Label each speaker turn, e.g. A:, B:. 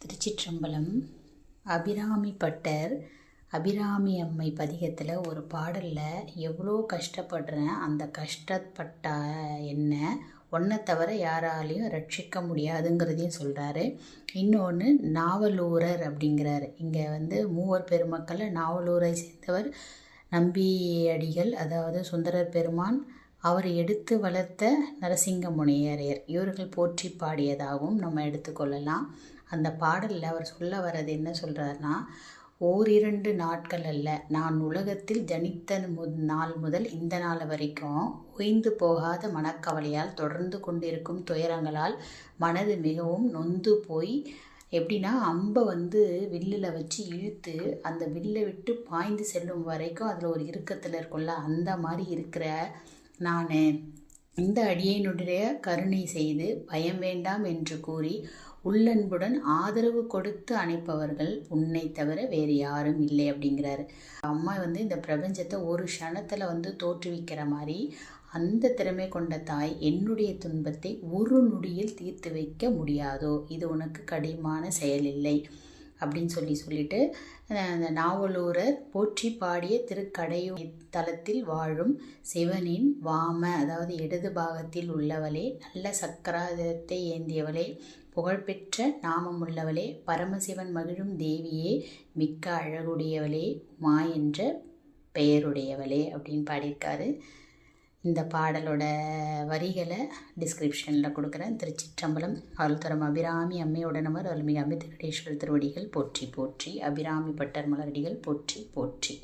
A: திருச்சிற்றம்பலம். Abirami butter Abirami அம்மை பதிகத்தில் ஒரு பாடலில் எவ்வளோ கஷ்டப்படுறேன், அந்த கஷ்டப்பட்ட என்ன ஒன்றை தவிர யாராலையும் ரட்சிக்க முடியாதுங்கிறதையும் சொல்கிறாரு. இன்னொன்று நாவலூரர் அப்படிங்கிறாரு. இங்கே மூவர் பெருமக்களில் நாவலூரை சேர்ந்தவர் நம்பியடிகள், அதாவது சுந்தரர் பெருமான், அவர் எடுத்து வளர்த்த நரசிங்க முனியரையர், இவர்கள் போற்றி பாடியதாகவும் நம்ம எடுத்துக்கொள்ளலாம். அந்த பாடலில் அவர் சொல்ல வர்றது என்ன சொல்கிறாருன்னா, ஓரிரண்டு நாட்கள் அல்ல, நான் உலகத்தில் ஜனித்த நாள் முதல் இந்த நாள் வரைக்கும் ஓய்ந்து போகாத மனக்கவலையால் தொடர்ந்து கொண்டிருக்கும் துயரங்களால் மனது மிகவும் நொந்து போய், எப்படின்னா அம்பை வில்லில் வச்சு இழுத்து அந்த வில்லை விட்டு பாய்ந்து செல்லும் வரைக்கும் அதில் ஒரு இறுக்கத்தில் இருக்கும்ல, அந்த மாதிரி இருக்கிற நான் இந்த அடியேனுடைய கருணை செய்து பயம் வேண்டாம் என்று கூறி உள்ளன்புடன் ஆதரவு கொடுத்து அணைப்பவர்கள் உன்னை தவிர வேறு யாரும் இல்லை அப்படிங்கிறாரு. அம்மா இந்த பிரபஞ்சத்தை ஒரு க்ஷணத்தில் தோற்றுவிக்கிற மாதிரி அந்த திறமை கொண்ட தாய் என்னுடைய துன்பத்தை ஒரு நொடியில் தீர்த்து வைக்க முடியாதோ, இது உனக்கு கடினமான செயல் இல்லை அப்படின்னு சொல்லிட்டு அந்த நாவலூரர் போற்றி பாடிய திருக்கடையூர் தலத்தில் வாழும் சிவனின் வாம, அதாவது இடது பாகத்தில் உள்ளவளே, நல்ல சக்கராதத்தை ஏந்தியவளே, புகழ்பெற்ற நாமமுள்ளவளே, பரமசிவன் மகிழும் தேவியே, மிக்க அழகுடையவளே, உமா என்ற பெயருடையவளே அப்படின்னு பாடியிருக்காரு. இந்த பாடலோட வரிகளை டிஸ்கிரிப்ஷனில் கொடுக்குறேன். திருச்சிற்றம்பலம். அருள்தரம் அபிராமி அம்மையுடனவர் அருள்மிகு அமிர்தகடேஸ்வரர் திருவடிகள் போற்றி போற்றி. அபிராமி பட்டர் மலரடிகள் போற்றி போற்றி.